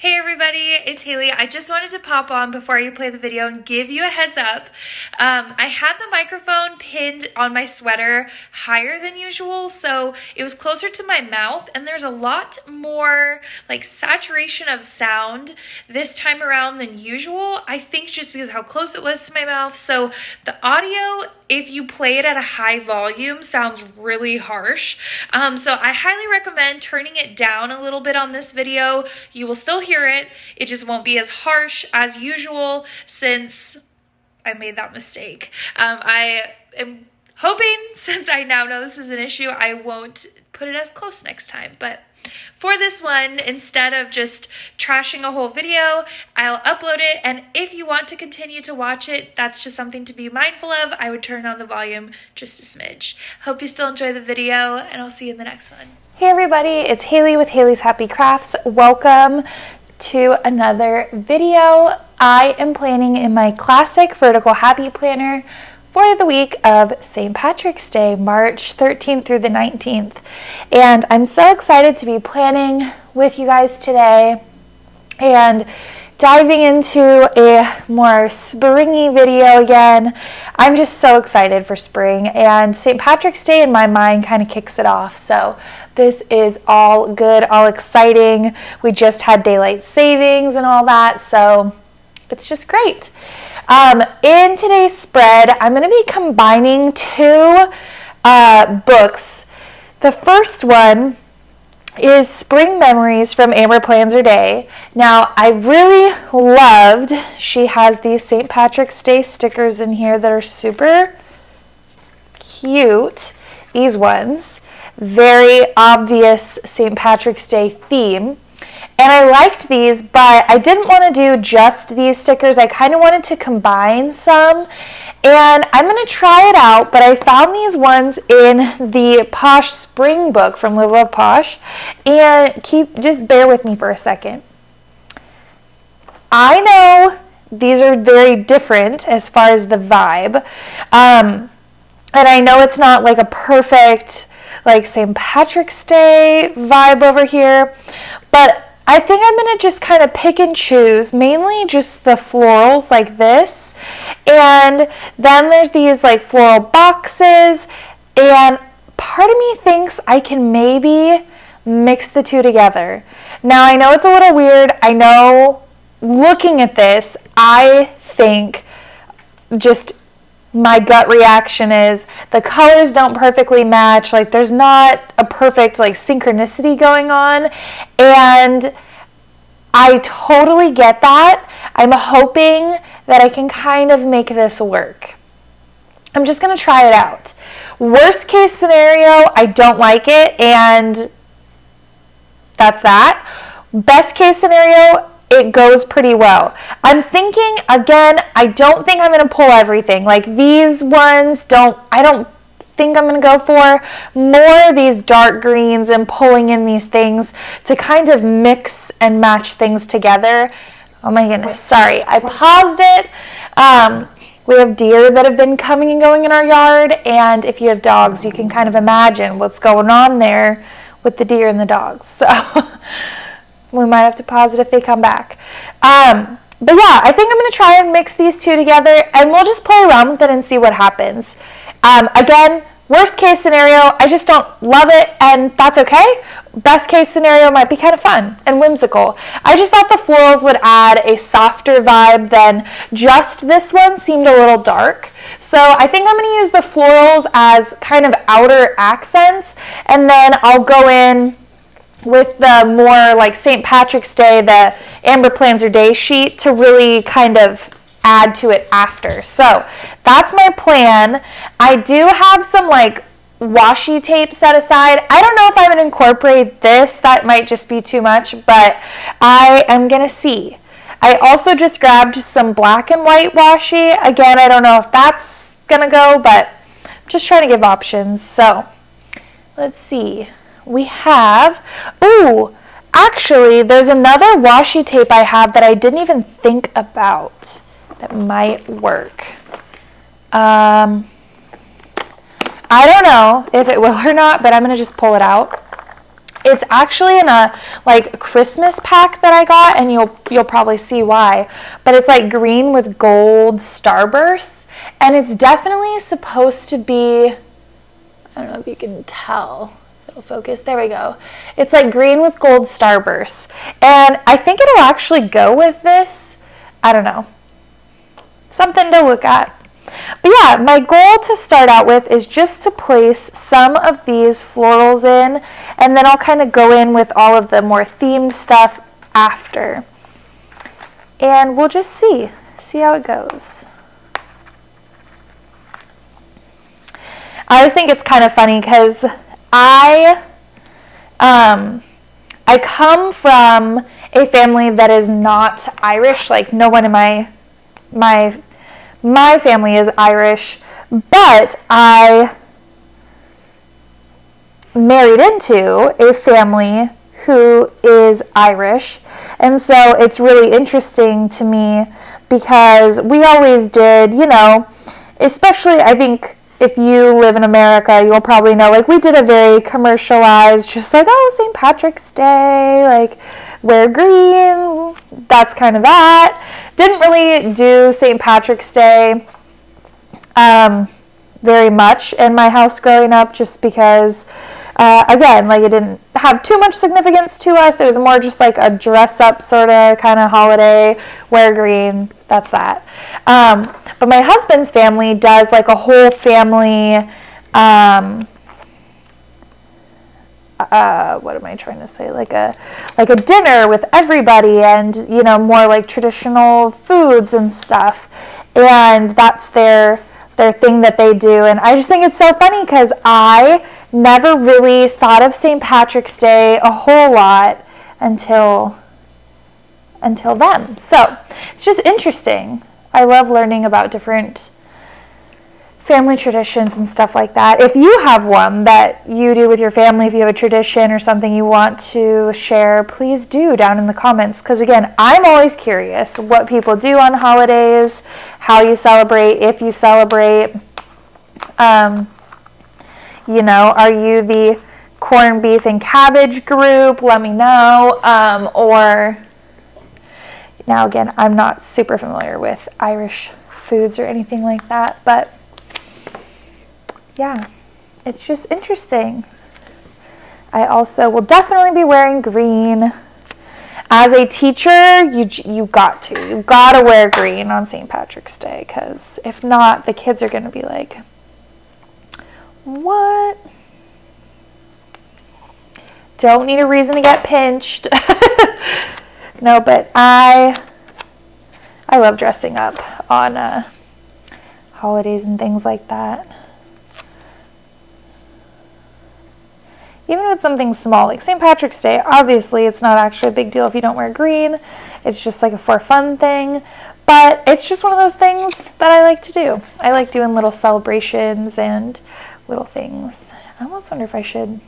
Hey everybody, it's Haley. I just wanted to pop on before you play the video and give you a heads up. I had the microphone pinned on my sweater higher than usual, so it was closer to my mouth, and there's a lot more like saturation of sound this time around than usual. I think just because how close it was to my mouth. So the audio, if you play it at a high volume, sounds really harsh. So I highly recommend turning it down a little bit on this video. You will still hear it. It just won't be as harsh as usual since I made that mistake. I am hoping, since I now know this is an issue, I won't put it as close next time. But for this one, instead of just trashing a whole video, I'll upload it, and if you want to continue to watch it, that's just something to be mindful of. I would turn on the volume just a smidge. Hope you still enjoy the video, and I'll see you in the next one. Hey everybody, it's Haley with Haley's Happy Crafts. Welcome to another video. I am planning in my classic vertical happy planner for the week of St. Patrick's Day, March 13th through the 19th. And I'm so excited to be planning with you guys today and diving into a more springy video again. I'm just so excited for spring, and St. Patrick's Day in my mind kind of kicks it off. So this is all good, all exciting. We just had daylight savings and all that, so it's just great. In today's spread, I'm going to be combining two books. The first one is Spring Memories from Amber Plans Her Day. Now, I really loved, she has these St. Patrick's Day stickers in here that are super cute. These ones. Very obvious St. Patrick's Day theme. And I liked these, but I didn't want to do just these stickers. I kind of wanted to combine some. And I'm going to try it out, but I found these ones in the Posh Spring book from Live Love Posh. And just bear with me for a second. I know these are very different as far as the vibe. And I know it's not like a perfect like St. Patrick's Day vibe over here, but I think I'm going to just kind of pick and choose, mainly just the florals like this. And then there's these like floral boxes, and part of me thinks I can maybe mix the two together. Now I know it's a little weird. I know looking at this, I think just my gut reaction is the colors don't perfectly match. Like there's not a perfect like synchronicity going on, and I totally get that. I'm hoping that I can kind of make this work. I'm just going to try it out. Worst case scenario, I don't like it, and that's that. Best case scenario, it goes pretty well. I'm thinking, again, I don't think I'm going to pull everything. Like these ones, I don't think I'm going to go for more of these dark greens and pulling in these things to kind of mix and match things together. Oh my goodness, sorry, I paused it. We have deer that have been coming and going in our yard, and if you have dogs, you can kind of imagine what's going on there with the deer and the dogs. So we might have to pause it if they come back. But yeah, I think I'm going to try and mix these two together, and we'll just play around with it and see what happens. Again, worst case scenario, I just don't love it, and that's okay. Best case scenario might be kind of fun and whimsical. I just thought the florals would add a softer vibe than just this one seemed a little dark. So I think I'm going to use the florals as kind of outer accents, and then I'll go in with the more like St. Patrick's Day, the Amber Plans Her Day sheet to really kind of add to it after. So that's my plan. I do have some like washi tape set aside. I don't know if I'm going to incorporate this. That might just be too much, but I am going to see. I also just grabbed some black and white washi. Again, I don't know if that's going to go, but I'm just trying to give options. So let's see. We have, actually, there's another washi tape I have that I didn't even think about that might work. I don't know if it will or not, but I'm going to just pull it out. It's actually in a like Christmas pack that I got, and you'll probably see why. But it's like green with gold starbursts, and it's definitely supposed to be, I don't know if you can tell. It'll focus. There we go. It's like green with gold starbursts, and I think it'll actually go with this. I don't know. Something to look at. But yeah, my goal to start out with is just to place some of these florals in, and then I'll kind of go in with all of the more themed stuff after. And we'll just see how it goes. I always think it's kind of funny because I come from a family that is not Irish. Like, no one in my family is Irish, but I married into a family who is Irish, and so it's really interesting to me because we always did, especially I think if you live in America, you'll probably know, like, we did a very commercialized, just like, oh, St. Patrick's Day, like, wear green, that's kind of that. Didn't really do St. Patrick's Day very much in my house growing up, just because, again, like, it didn't have too much significance to us. It was more just like a dress-up sort of kind of holiday, wear green, that's that. But my husband's family does, like, a whole family, what am I trying to say? Like a dinner with everybody, and more like traditional foods and stuff. And that's their thing that they do. And I just think it's so funny because I never really thought of St. Patrick's Day a whole lot until then. So it's just interesting. I love learning about different family traditions and stuff like that. If you have one that you do with your family, if you have a tradition or something you want to share, please do down in the comments. Because again, I'm always curious what people do on holidays, how you celebrate, if you celebrate. Are you the corned beef and cabbage group? Let me know. Or now again, I'm not super familiar with Irish foods or anything like that, but yeah, it's just interesting. I also will definitely be wearing green. As a teacher, you got to wear green on St. Patrick's Day, because if not, the kids are going to be like, what? Don't need a reason to get pinched. No, but I love dressing up on holidays and things like that. Even if it's something small, like St. Patrick's Day, obviously it's not actually a big deal if you don't wear green. It's just like a for fun thing. But it's just one of those things that I like to do. I like doing little celebrations and little things. I almost wonder if I should,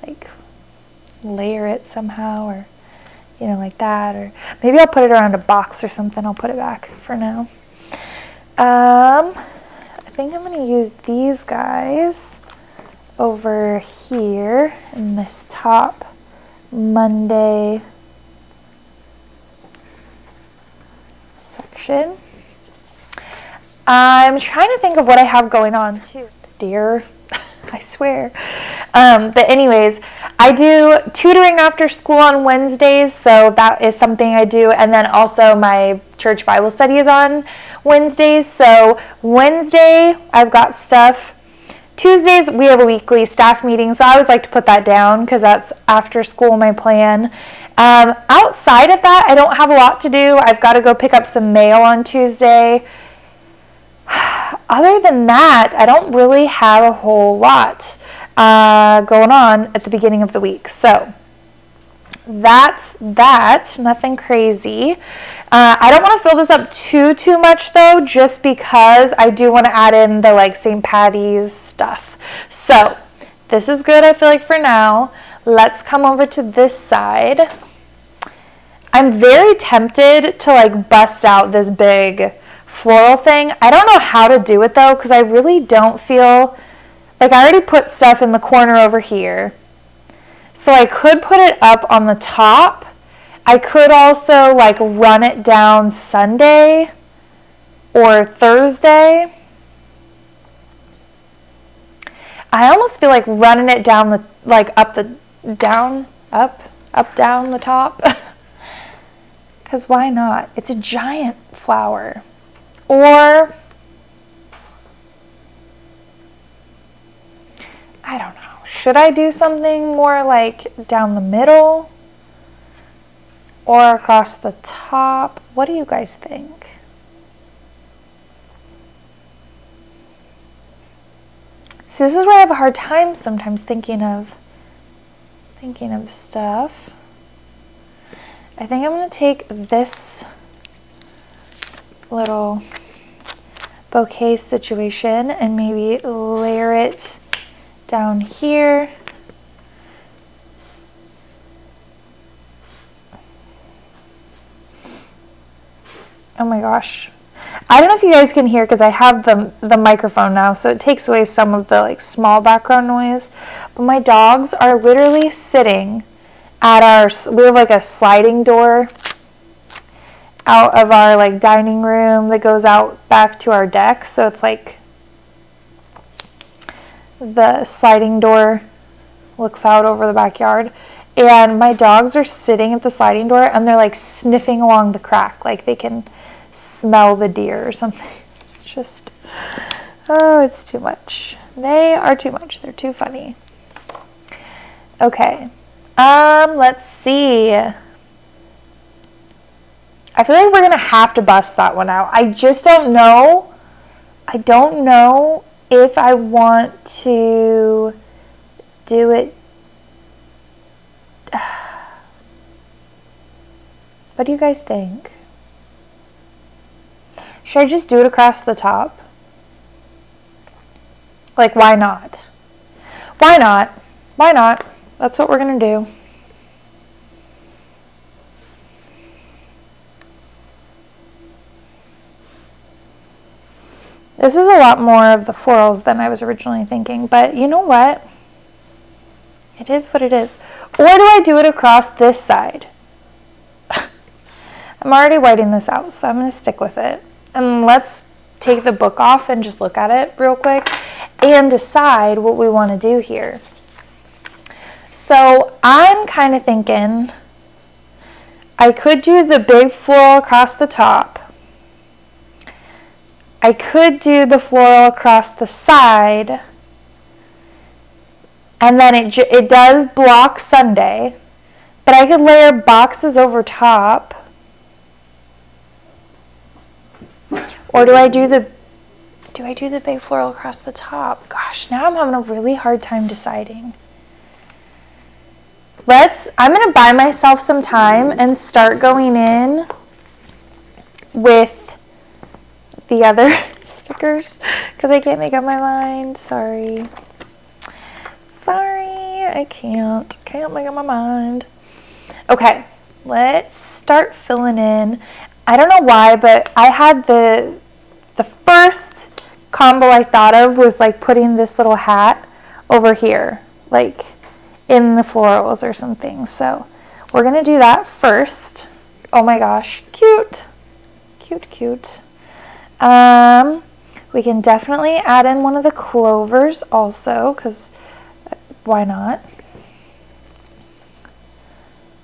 like, layer it somehow, or like that, or maybe I'll put it around a box or something. I'll put it back for now. I think I'm going to use these guys over here in this top Monday section. I'm trying to think of what I have going on too. Deer, I swear. But anyways, I do tutoring after school on Wednesdays, so that is something I do. And then also my church Bible study is on Wednesdays. So Wednesday, I've got stuff. Tuesdays, we have a weekly staff meeting, so I always like to put that down because that's after school, my plan. Outside of that, I don't have a lot to do. I've got to go pick up some mail on Tuesday. Other than that, I don't really have a whole lot going on at the beginning of the week. So that's that. Nothing crazy. I don't want to fill this up too much though, just because I do want to add in the like St. Patty's stuff. So this is good, I feel like, for now. Let's come over to this side. I'm very tempted to like bust out this big floral thing. I don't know how to do it though, because I really don't feel like I already put stuff in the corner over here. So I could put it up on the top. I could also like run it down Sunday or Thursday. I almost feel like running it down the, like up down the top. Because why not? It's a giant flower. Or, I don't know. Should I do something more like down the middle? Or across the top? What do you guys think? See, this is where I have a hard time sometimes thinking of stuff. I think I'm going to take this little bouquet situation and maybe layer it down here. Oh my gosh. I don't know if you guys can hear because I have the microphone now, so it takes away some of the like small background noise. But my dogs are literally sitting at we have like a sliding door out of our like dining room that goes out back to our deck. So it's like the sliding door looks out over the backyard. And my dogs are sitting at the sliding door and they're like sniffing along the crack like they can smell the deer or something. It's just, oh, it's too much. They are too much. They're too funny. Okay. Let's see. I feel like we're going to have to bust that one out. I just don't know. I don't know if I want to do it. What do you guys think? Should I just do it across the top? Like, why not? Why not? Why not? That's what we're going to do. This is a lot more of the florals than I was originally thinking, but you know what? It is what it is. Or do I do it across this side? I'm already whiting this out, so I'm going to stick with it. And let's take the book off and just look at it real quick and decide what we want to do here. So I'm kind of thinking I could do the big floral across the top. I could do the floral across the side. And then it does block Sunday. But I could layer boxes over top. Or do I do the big floral across the top? Gosh, now I'm having a really hard time deciding. I'm going to buy myself some time and start going in with the other stickers because I can't make up my mind. Sorry, I can't make up my mind. Okay, let's start filling in. I don't know why, but I had the first combo I thought of was like putting this little hat over here, like in the florals or something. So we're gonna do that first. Oh my gosh, cute. We can definitely add in one of the clovers also, because why not?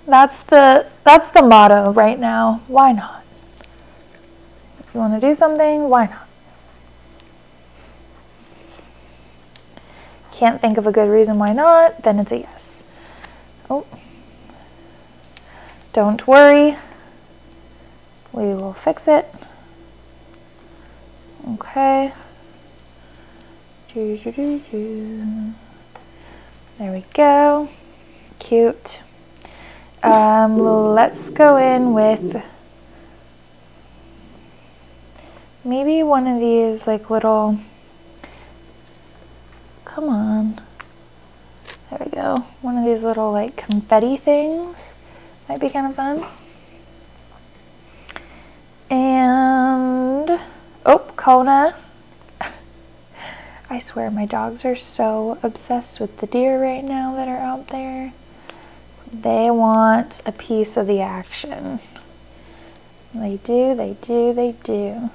That's the motto right now. Why not? If you want to do something, why not? Can't think of a good reason why not, then it's a yes. Oh. Don't worry. We will fix it. Okay. There we go. Cute. Let's go in with maybe one of these like little, come on. There we go. One of these little like confetti things. Might be kind of fun. And, oh, Kona. I swear my dogs are so obsessed with the deer right now that are out there. They want a piece of the action. They do, they do, they do.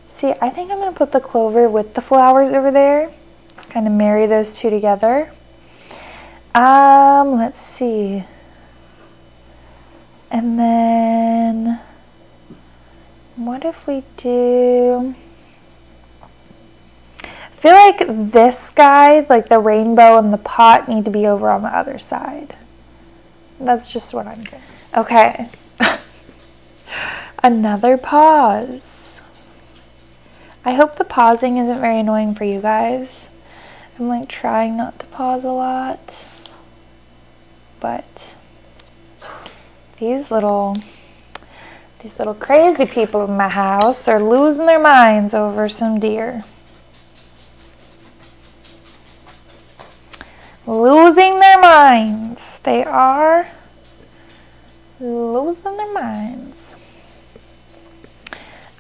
See, I think I'm going to put the clover with the flowers over there. Kind of marry those two together. Let's see. And then, what if we do... I feel like this guy, like the rainbow and the pot, need to be over on the other side. That's just what I'm doing. Okay. Another pause. I hope the pausing isn't very annoying for you guys. I'm like trying not to pause a lot. But these little crazy people in my house are losing their minds over some deer. Losing their minds. They are losing their minds.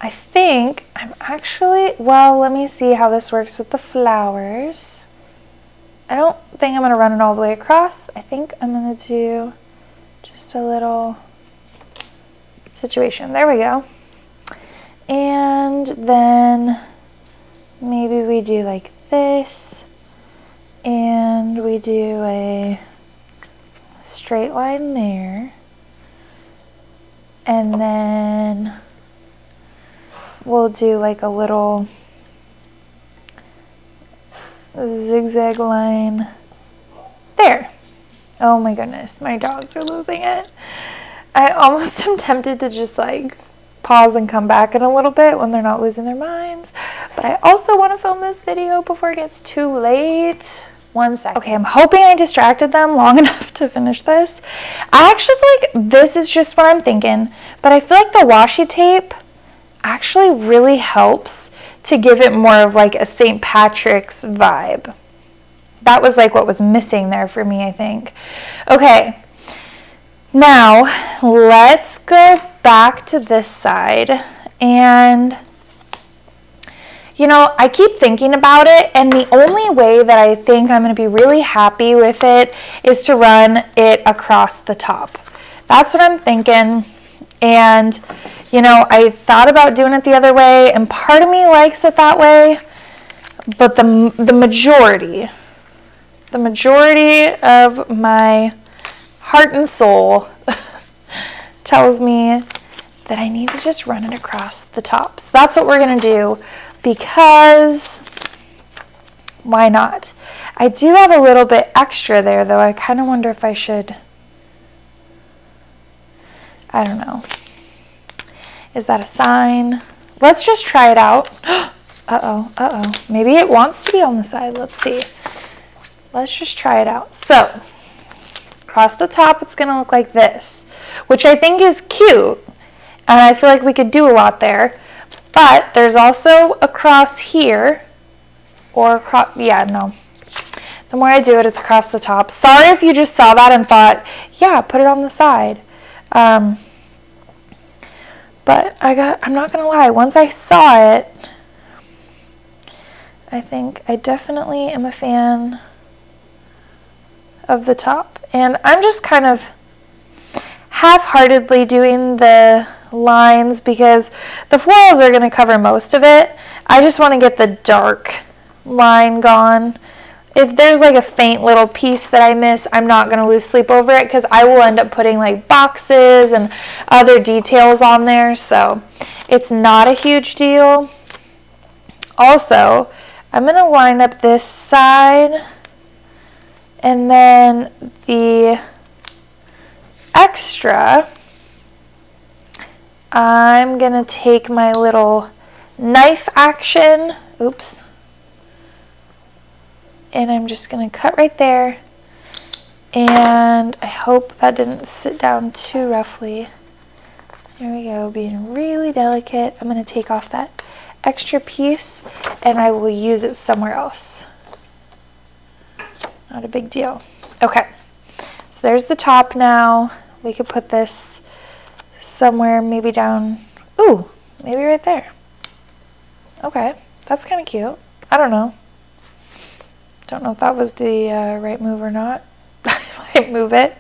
I think I'm actually, well, let me see how this works with the flowers. I don't think I'm going to run it all the way across. I think I'm going to do just a little situation. There we go. And then maybe we do like this. And we do a straight line there. And then we'll do like a little zigzag line there. Oh my goodness, my dogs are losing it. I almost am tempted to just like pause and come back in a little bit when they're not losing their minds. But I also want to film this video before it gets too late. 1 second. Okay, I'm hoping I distracted them long enough to finish this. I actually feel like this is just what I'm thinking, but I feel like the washi tape actually really helps to give it more of like a St. Patrick's vibe. That was like what was missing there for me, I think. Okay, now let's go back to this side. And you know, I keep thinking about it, and the only way that I think I'm going to be really happy with it is to run it across the top. That's what I'm thinking. And, you know, I thought about doing it the other way, and part of me likes it that way, but the majority of my heart and soul tells me that I need to just run it across the top. So that's what we're going to do. Because why not? I do have a little bit extra there, though. I kind of wonder if I should, I don't know. Is that a sign? Let's just try it out. Uh-oh. Maybe it wants to be on the side. Let's see. Let's just try it out. So, across the top, it's going to look like this, which I think is cute. And I feel like we could do a lot there. But there's also across here, or across, yeah, no. The more I do it, it's across the top. Sorry if you just saw that and thought, yeah, put it on the side. But I'm not going to lie, once I saw it, I think I definitely am a fan of the top. And I'm just kind of half-heartedly doing the lines because the florals are going to cover most of it. I just want to get the dark line gone. If there's like a faint little piece that I miss, I'm not going to lose sleep over it because I will end up putting like boxes and other details on there, so it's not a huge deal. Also, I'm going to line up this side, and then the extra, I'm going to take my little knife action, oops, and I'm just going to cut right there, and I hope that didn't sit down too roughly. There we go, being really delicate. I'm going to take off that extra piece, and I will use it somewhere else. Not a big deal. Okay, so there's the top now. We could put this somewhere, maybe down, ooh, maybe right there. Okay, that's kind of cute. I don't know. Don't know if that was the right move or not. I might move it.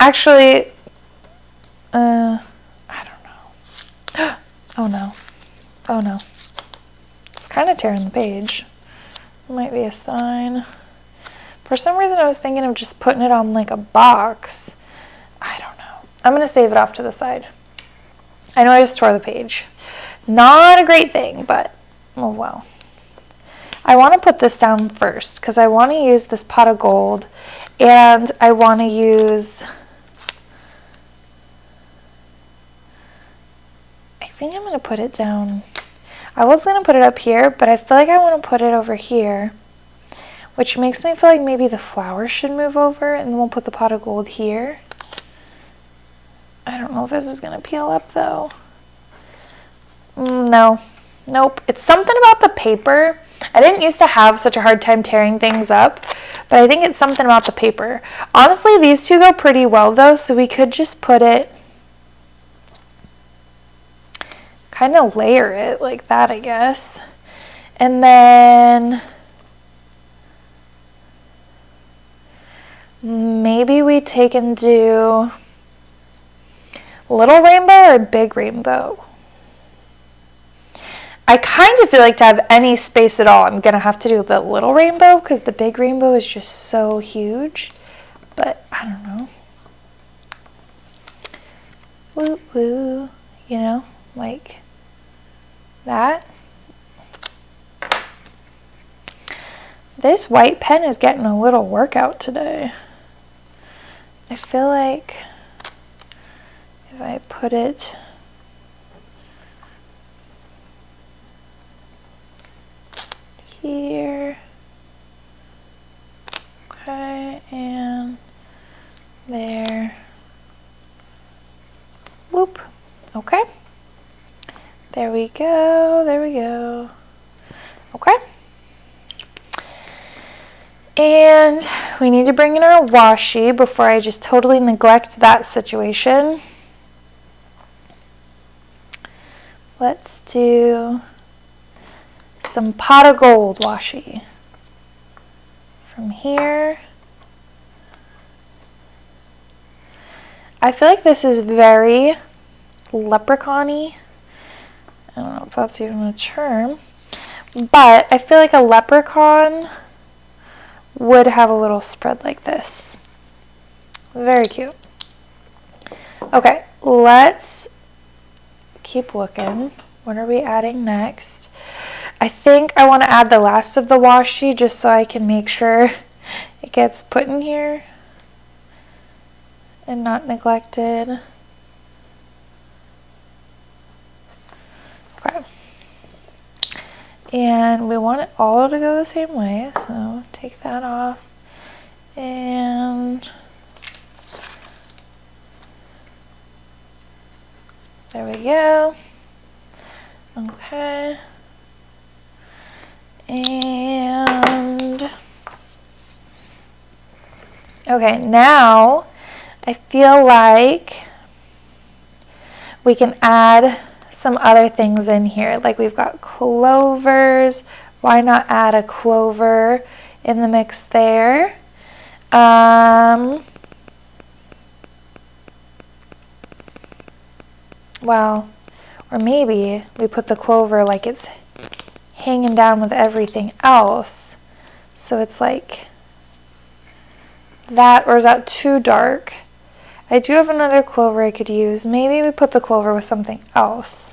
Actually, I don't know. Oh no. Oh no. It's kind of tearing the page. Might be a sign. For some reason I was thinking of just putting it on like a box. I don't know. I'm going to save it off to the side. I know I just tore the page. Not a great thing, but oh well. I want to put this down first because I want to use this pot of gold, and I want to use, I think I'm going to put it down. I was going to put it up here, but I feel like I want to put it over here, which makes me feel like maybe the flowers should move over, and then we'll put the pot of gold here. I don't know if this is going to peel up though. No. Nope. It's something about the paper. I didn't used to have such a hard time tearing things up, but I think it's something about the paper. Honestly, these two go pretty well though, so we could just put it, kind of layer it like that, I guess. And then maybe we take and do little rainbow or big rainbow. I kind of feel like to have any space at all, I'm going to have to do the little rainbow because the big rainbow is just so huge. But I don't know. Woo woo. You know, like that. This white pen is getting a little workout today. I feel like if I put it here, okay, and there, whoop, okay, there we go, okay, and we need to bring in our washi before I just totally neglect that situation. Let's do some pot of gold washi from here. I feel like this is very leprechaun-y. I don't know if that's even a term, but I feel like a leprechaun would have a little spread like this. Very cute. Okay, let's keep looking. What are we adding next? I think I want to add the last of the washi just so I can make sure it gets put in here and not neglected. Okay. And we want it all to go the same way, so take that off. And there we go. Okay. And okay, now I feel like we can add some other things in here. Like we've got clovers. Why not add a clover in the mix there? Well, or maybe we put the clover like it's hanging down with everything else. So it's like that, or is that too dark? I do have another clover I could use. Maybe we put the clover with something else.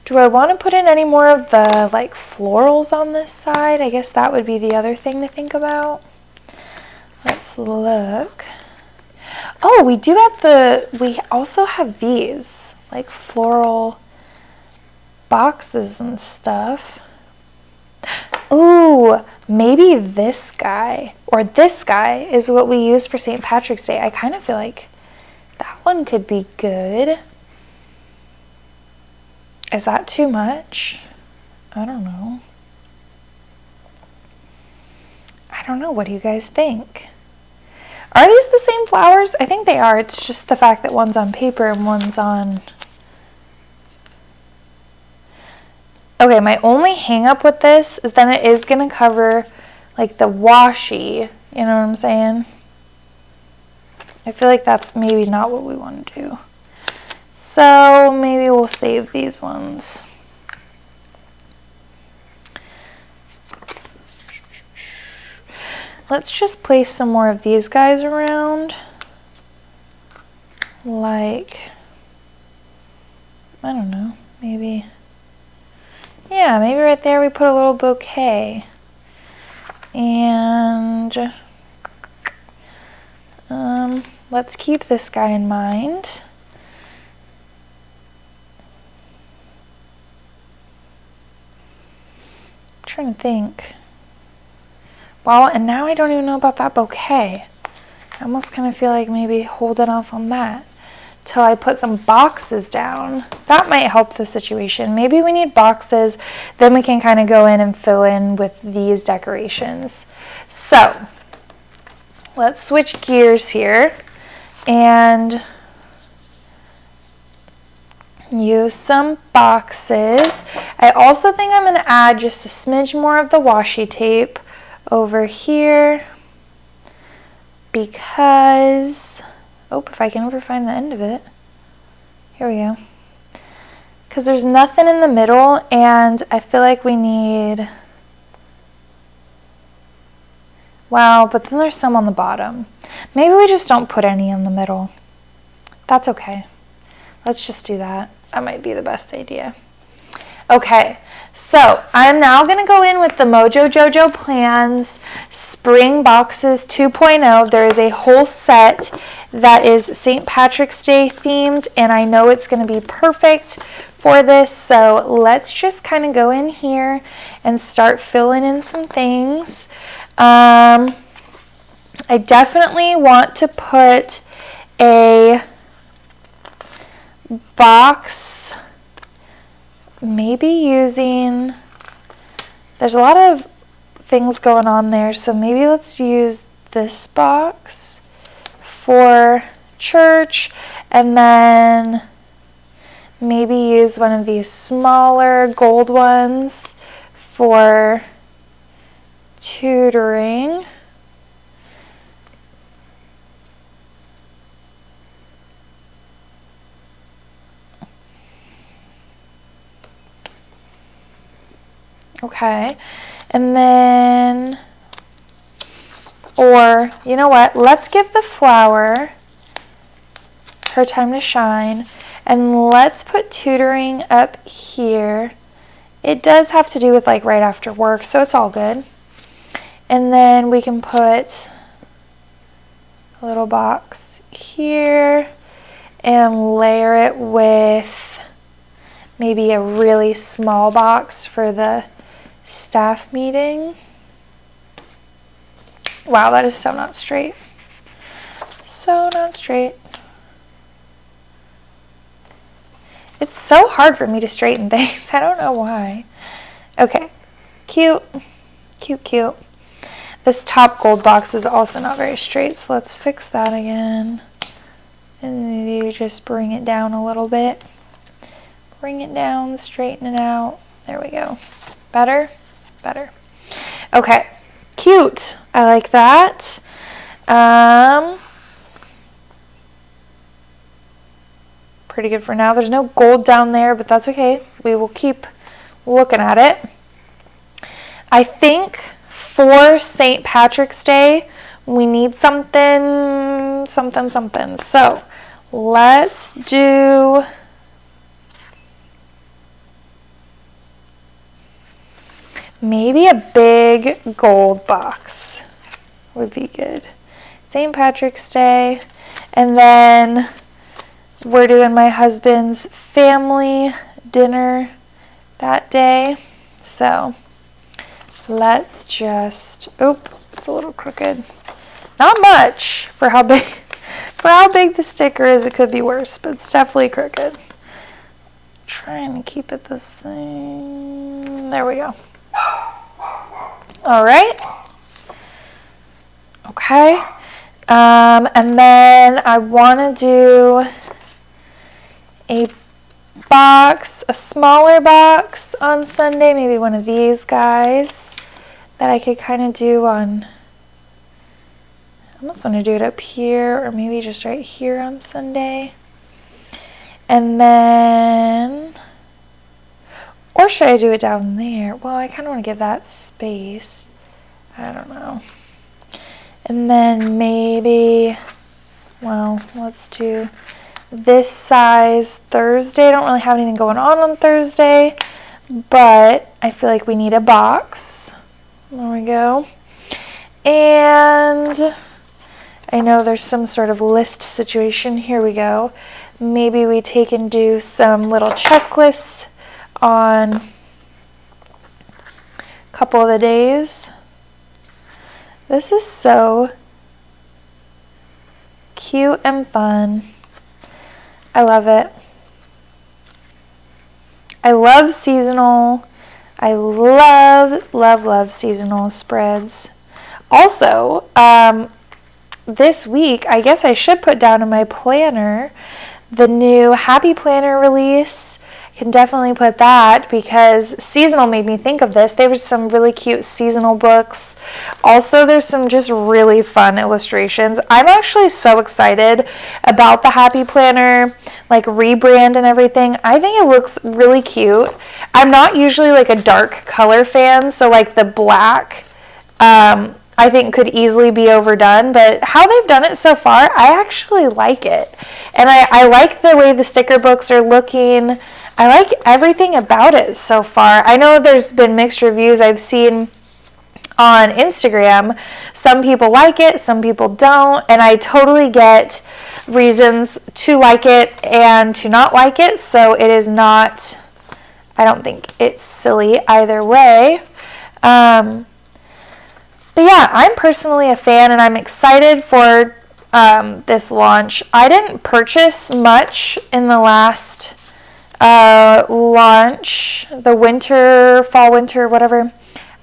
Do I want to put in any more of the like florals on this side? I guess that would be the other thing to think about. Let's look. Oh, we do have we also have these like floral boxes and stuff. Ooh, maybe this guy or this guy is what we use for St. Patrick's Day. I kind of feel like that one could be good. Is that too much? I don't know. I don't know. What do you guys think? Are these the same flowers? I think they are. It's just the fact that one's on paper and one's on... Okay, my only hang up with this is that it is going to cover like the washi, you know what I'm saying? I feel like that's maybe not what we want to do. So maybe we'll save these ones. Let's just place some more of these guys around. Like, I don't know, maybe. Yeah, maybe right there we put a little bouquet. And let's keep this guy in mind. I'm trying to think. Well, and now I don't even know about that bouquet. I almost kind of feel like maybe holding off on that till I put some boxes down. That might help the situation. Maybe we need boxes, then we can kind of go in and fill in with these decorations. So let's switch gears here and use some boxes. I also think I'm going to add just a smidge more of the washi tape over here because, oh, if I can ever find the end of it. Here we go. Because there's nothing in the middle, and I feel like we need, wow, but then there's some on the bottom. Maybe we just don't put any in the middle. That's okay. Let's just do that. That might be the best idea. Okay, so I'm now going to go in with the Mojo Jojo Plans Spring Boxes 2.0. There is a whole set that is St. Patrick's Day themed, and I know it's going to be perfect for this. So let's just kind of go in here and start filling in some things. I definitely want to put a box, maybe using, there's a lot of things going on there, so maybe let's use this box for church, and then maybe use one of these smaller gold ones for tutoring. Okay, and then, or you know what, let's give the flower her time to shine, and let's put tutoring up here. It does have to do with like right after work, so it's all good. And then we can put a little box here and layer it with maybe a really small box for the staff meeting. Wow, that is so not straight. So not straight. It's so hard for me to straighten things. I don't know why. Okay, cute, cute, cute. This top gold box is also not very straight, so let's fix that again. And maybe just bring it down a little bit. Bring it down, straighten it out. There we go. Better? Better. Okay, cute. I like that. Pretty good for now. There's no gold down there, but that's okay. We will keep looking at it. I think for St. Patrick's Day, we need something. So let's do maybe a big gold box would be good. St. Patrick's Day, and then we're doing my husband's family dinner that day. So let's just, oop, it's a little crooked. Not much for how big the sticker is. It could be worse, but it's definitely crooked. Trying to keep it the same. There we go. All right. Okay. And then I want to do a box, a smaller box on Sunday, maybe one of these guys. that I could kind of do on, I almost want to do it up here or maybe just right here on Sunday. And then, or should I do it down there? Well, I kind of want to give that space. I don't know. And then maybe, well, let's do this size Thursday. I don't really have anything going on Thursday, but I feel like we need a box. There we go. And I know there's some sort of list situation. Here we go. Maybe we take and do some little checklists on a couple of the days. This is so cute and fun. I love it. I love seasonal. I love seasonal spreads. Also, this week, I guess I should put down in my planner the new Happy Planner release. Can definitely put that because seasonal made me think of this. There was some really cute seasonal books. Also, there's some just really fun illustrations. I'm actually so excited about the Happy Planner like rebrand and everything. I think it looks really cute. I'm not usually like a dark color fan, so like the black I think could easily be overdone, but how they've done it so far, I actually like it. And I like the way the sticker books are looking. I like everything about it so far. I know there's been mixed reviews I've seen on Instagram. Some people like it, some people don't, and I totally get reasons to like it and to not like it, so it is not, I don't think it's silly either way. But yeah, I'm personally a fan and I'm excited for this launch. I didn't purchase much in the last launch, the fall winter, whatever.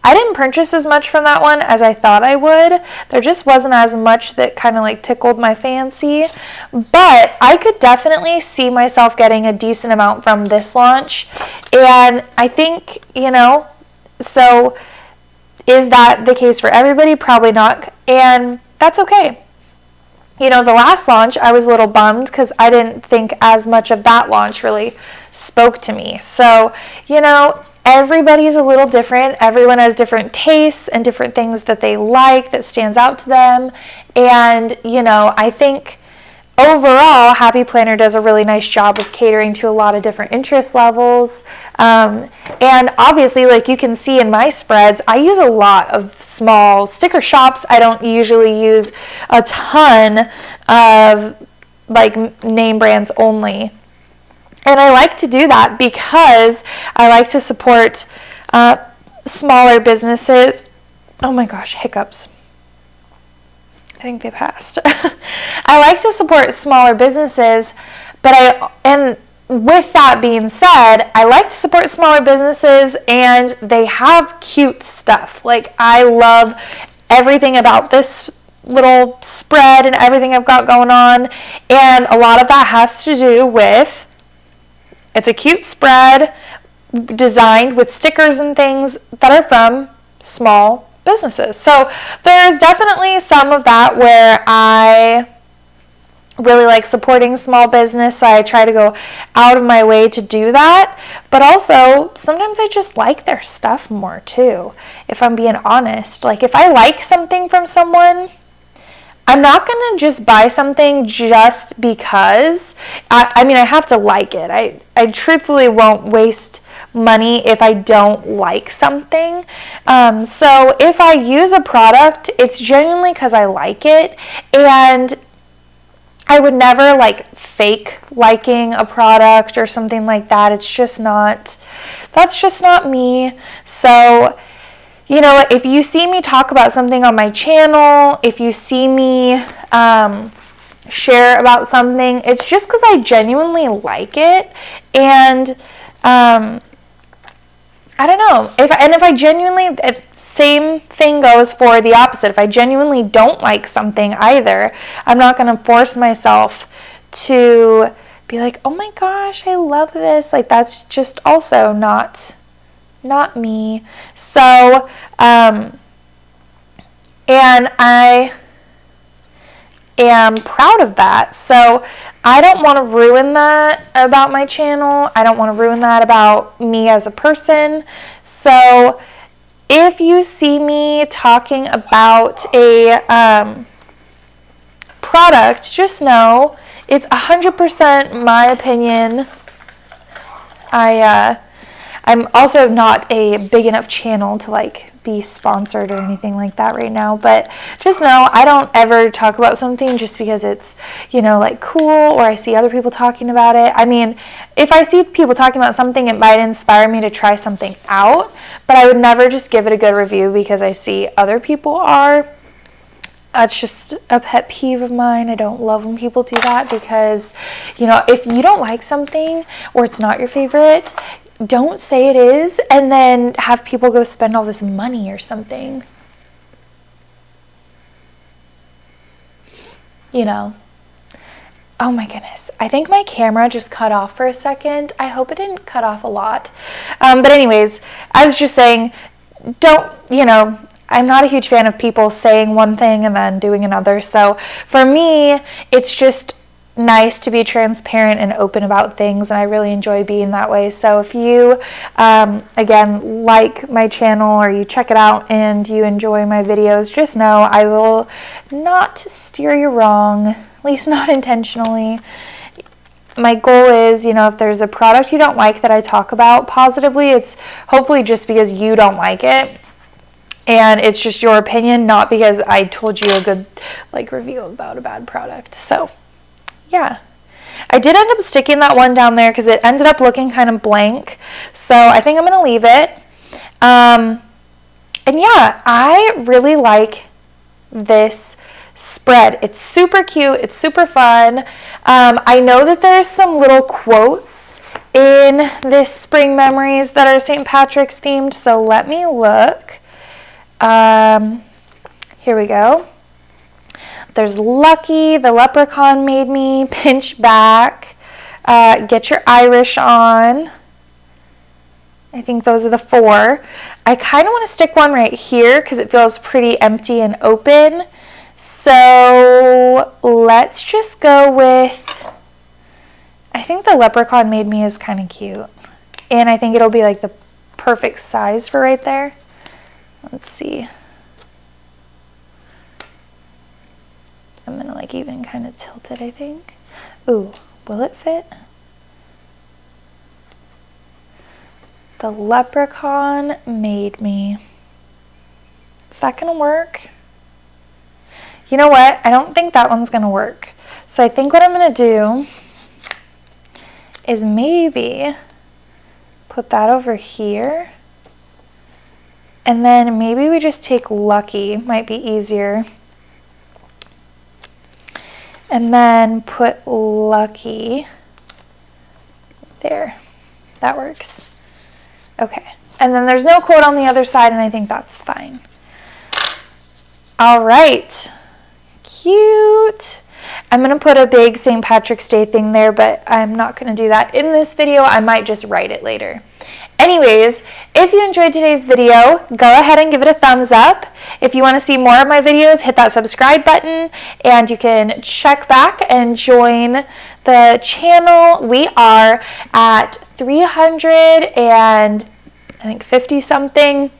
I didn't purchase as much from that one as I thought I would. There just wasn't as much that kind of like tickled my fancy, but I could definitely see myself getting a decent amount from this launch. And I think, so is that the case for everybody? Probably not, and that's okay. The last launch, I was a little bummed because I didn't think as much of that launch really spoke to me. So, everybody's a little different. Everyone has different tastes and different things that they like that stands out to them. And, I think overall, Happy Planner does a really nice job of catering to a lot of different interest levels. And obviously, like you can see in my spreads, I use a lot of small sticker shops. I don't usually use a ton of like name brands only. And I like to do that because I like to support smaller businesses. Oh my gosh, hiccups. I think they passed. I like to support smaller businesses, and with that being said, I like to support smaller businesses and they have cute stuff. Like I love everything about this little spread and everything I've got going on, and a lot of that has to do with it's a cute spread designed with stickers and things that are from small businesses. So there's definitely some of that where I really like supporting small business, so I try to go out of my way to do that. But also, sometimes I just like their stuff more too, if I'm being honest. Like if I like something from someone, I'm not going to just buy something just because. I have to like it. I truthfully won't waste money if I don't like something. So if I use a product, it's genuinely because I like it, and I would never like fake liking a product or something like that. That's just not me. So if you see me talk about something on my channel, if you see me share about something, it's just because I genuinely like it. And I don't know. If I genuinely, same thing goes for the opposite. If I genuinely don't like something either, I'm not going to force myself to be like, oh my gosh, I love this. Like that's just also not me. So, And I am proud of that. So I don't want to ruin that about my channel. I don't want to ruin that about me as a person. So if you see me talking about a product, just know it's 100% my opinion. I'm also not a big enough channel to like be sponsored or anything like that right now, but just know I don't ever talk about something just because it's, you know, like cool or I see other people talking about it. I mean, if I see people talking about something, it might inspire me to try something out, but I would never just give it a good review because I see other people are. That's just a pet peeve of mine. I don't love when people do that because, you know, if you don't like something or it's not your favorite, don't say it is and then have people go spend all this money or something. You know. Oh my goodness. I think my camera just cut off for a second. I hope it didn't cut off a lot. But anyways, I was just saying, don't, you know, I'm not a huge fan of people saying one thing and then doing another. So for me, it's just nice to be transparent and open about things, and I really enjoy being that way. So if you, again, like my channel or you check it out and you enjoy my videos, just know I will not steer you wrong, at least not intentionally. My goal is, you know, if there's a product you don't like that I talk about positively, it's hopefully just because you don't like it. And it's just your opinion, not because I told you a good like review about a bad product. So yeah, I did end up sticking that one down there because it ended up looking kind of blank. So I think I'm going to leave it. And yeah, I really like this spread. It's super cute. It's super fun. I know that there's some little quotes in this Spring Memories that are St. Patrick's themed. So let me look. Here we go. There's Lucky, the leprechaun made me, pinch back, get your Irish on. I think those are the 4. I kind of want to stick one right here because it feels pretty empty and open. So let's just go with, I think the leprechaun made me is kind of cute. And I think it'll be like the perfect size for right there. Let's see. I'm going to like even kind of tilt it, I think. Ooh, will it fit? The leprechaun made me. Is that going to work? You know what? I don't think that one's going to work. So I think what I'm going to do is maybe put that over here. And then maybe we just take Lucky, might be easier. And then put Lucky there. That works. Okay. And then there's no quote on the other side, and I think that's fine. All right. Cute. I'm going to put a big St. Patrick's Day thing there, but I'm not going to do that in this video. I might just write it later. Anyways, if you enjoyed today's video, go ahead and give it a thumbs up. If you want to see more of my videos, hit that subscribe button, and you can check back and join the channel. We are at 350 something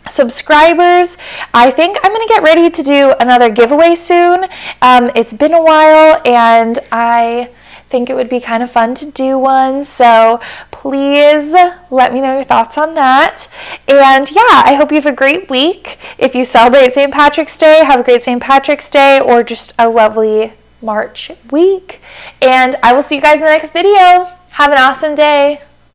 subscribers. I think I'm going to get ready to do another giveaway soon. It's been a while, and I think it would be kind of fun to do one, so please let me know your thoughts on that. And yeah, I hope you have a great week. If you celebrate St. Patrick's Day, have a great St. Patrick's Day, or just a lovely March week. And I will see you guys in the next video. Have an awesome day.